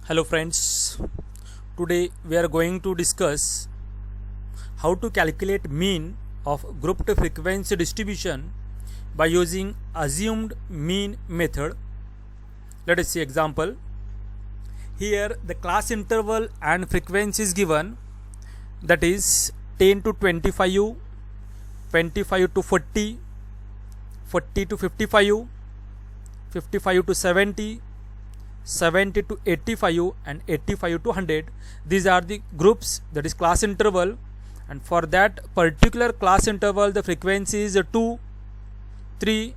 Hello friends, today we are going to discuss how to calculate mean of grouped frequency distribution by using assumed mean method. Let us see example. Here the class interval and frequency is given, that is 10 to 25, 25 to 40, 40 to 55, 55 to 70, 70 to 85 and 85 to 100. These are the groups, that is class interval, and for that particular class interval the frequency is 2, 3,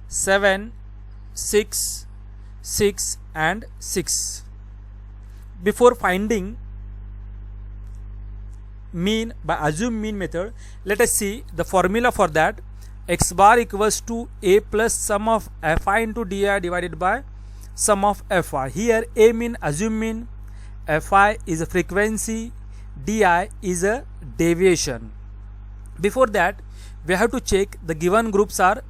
7, 6, 6 and 6. Before finding mean by assumed mean method, let us see the formula for that. X bar equals to A plus sum of Fi into Di divided by sum of Fi. Here A mean assumed mean, Fi is a frequency, Di is a deviation. Before that we have to check the given groups are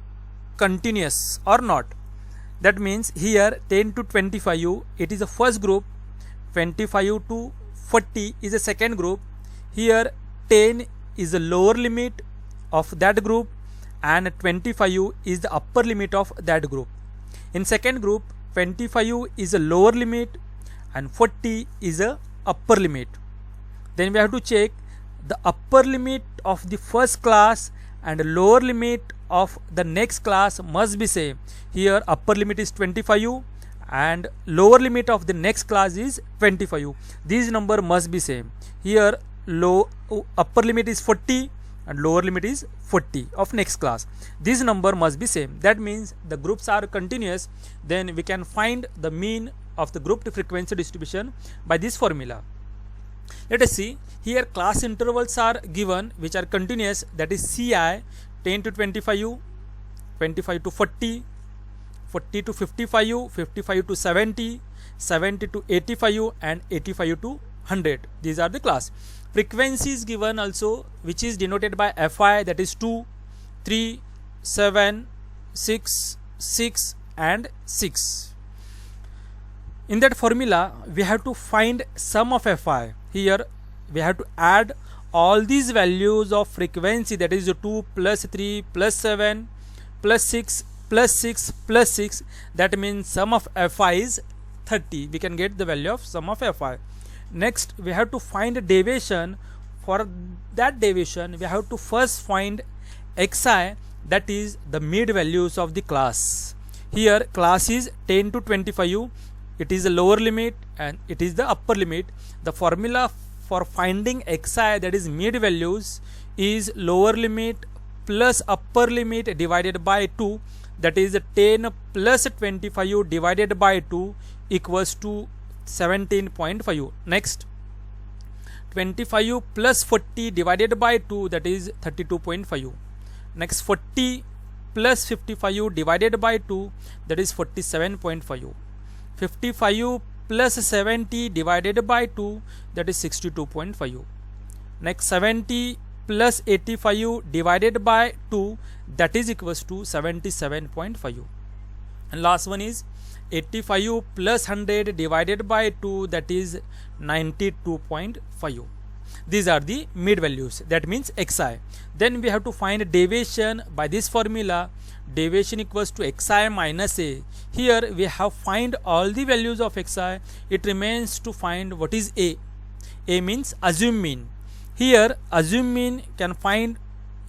continuous or not. That means here 10 to 25 it is the first group, 25 to 40 is the second group. Here 10 is the lower limit of that group and 25 is the upper limit of that group. In second group 25 is a lower limit and 40 is a upper limit. Then we have to check the upper limit of the first class and lower limit of the next class must be same. Here upper limit is 25 and lower limit of the next class is 25. These number must be same. Here upper limit is 40 and lower limit is 40 of next class. This number must be same. That means the groups are continuous. Then we can find the mean of the grouped frequency distribution by this formula. Let us see. Here class intervals are given which are continuous, that is Ci 10 to 25, 25 to 40, 40 to 55, 55 to 70, 70 to 85 and 85 to 100. These are the class. Frequency is given also, which is denoted by Fi, that is 2, 3, 7, 6, 6 and 6. In that formula we have to find sum of Fi. Here we have to add all these values of frequency, that is 2 plus 3 plus 7 plus 6 plus 6 plus 6. That means sum of Fi is 30. We can get the value of sum of Fi. Next we have to find deviation. For that deviation we have to first find Xi, that is the mid values of the class. Here class is 10 to 25, it is the lower limit and it is the upper limit. The formula for finding Xi, that is mid values, is lower limit plus upper limit divided by 2, that is 10 plus 25 divided by 2 equals to 17.5. Next 25 plus 40 divided by 2, that is 32.5. Next 40 plus 55 divided by 2, that is 47.5. 55 plus 70 divided by 2, that is 62.5. Next 70 plus 85 divided by 2, that is equals to 77.5. and last one is 85 plus 100 divided by 2, that is 92.5. These are the mid values, that means Xi. Then we have to find deviation by this formula. Deviation equals to Xi minus A. Here we have find all the values of Xi. It remains to find what is A. A means assumed mean. Here assumed mean can find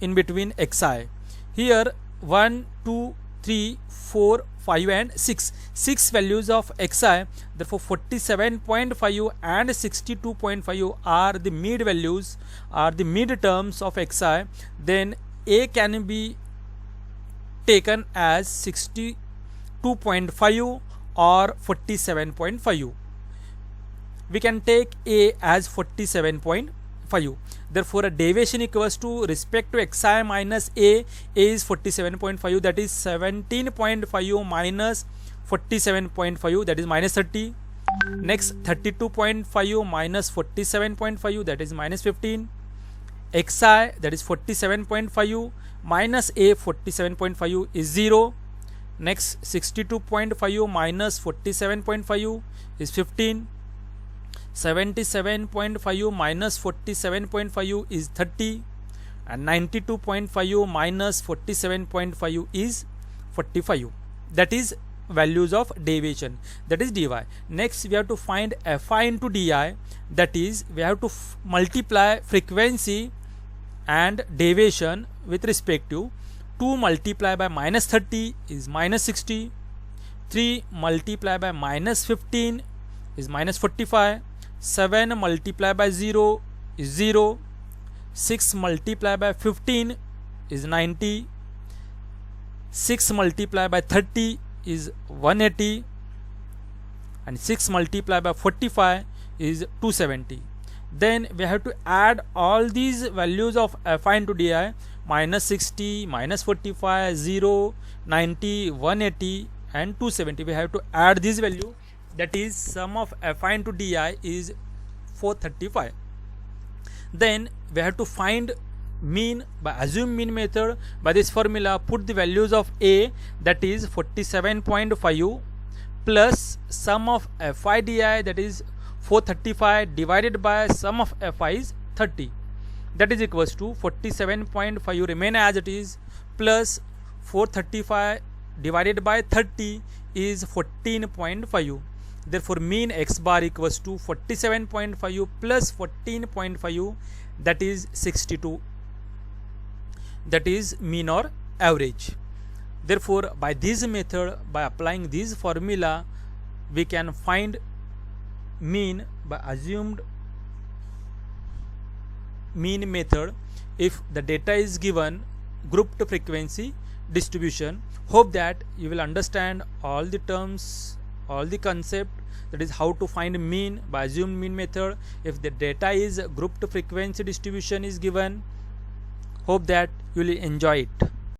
in between Xi. Here 1, 2, 3, 4, 5 and 6. 6 values of Xi. Therefore 47.5 and 62.5 are the mid values, are the mid terms of Xi. Then A can be taken as 62.5 or 47.5. We can take A as 47.5. Therefore a deviation equals to respect to Xi minus A is 47.5, that is 17.5 minus 47.5, that is minus 30. Next 32.5 minus 47.5, that is minus 15. Xi, that is 47.5 minus A 47.5 is 0. Next 62.5 minus 47.5 is 15. 77.5 minus 47.5 is 30, and 92.5 minus 47.5 is 45. That is values of deviation, that is dy. Next we have to find fi into di, that is we have to multiply frequency and deviation with respect to 2 multiplied by minus 30 is minus 60, 3 multiplied by minus 15 is minus 45, 7 multiplied by 0 is 0, 6 multiplied by 15 is 90, 6 multiplied by 30 is 180, and 6 multiplied by 45 is 270. Then we have to add all these values of fi into di, minus 60, minus 45, 0, 90, 180 and 270. We have to add this value, that is sum of fi into di is 435. Then we have to find mean by assume mean method. By this formula, put the values of a, that is 47.5 plus sum of fi di, that is 435 divided by sum of fi is 30, that is equals to 47.5 remain as it is, plus 435 divided by 30 is 14.5. Therefore mean x bar equals to 47.5 plus 14.5, that is 62. That is mean or average. Therefore by this method, by applying this formula, we can find mean by assumed mean method if the data is given grouped frequency distribution. Hope that you will understand all the terms, all the concept, that is how to find mean by assumed mean method if the data is grouped frequency distribution is given. Hope that you will enjoy it.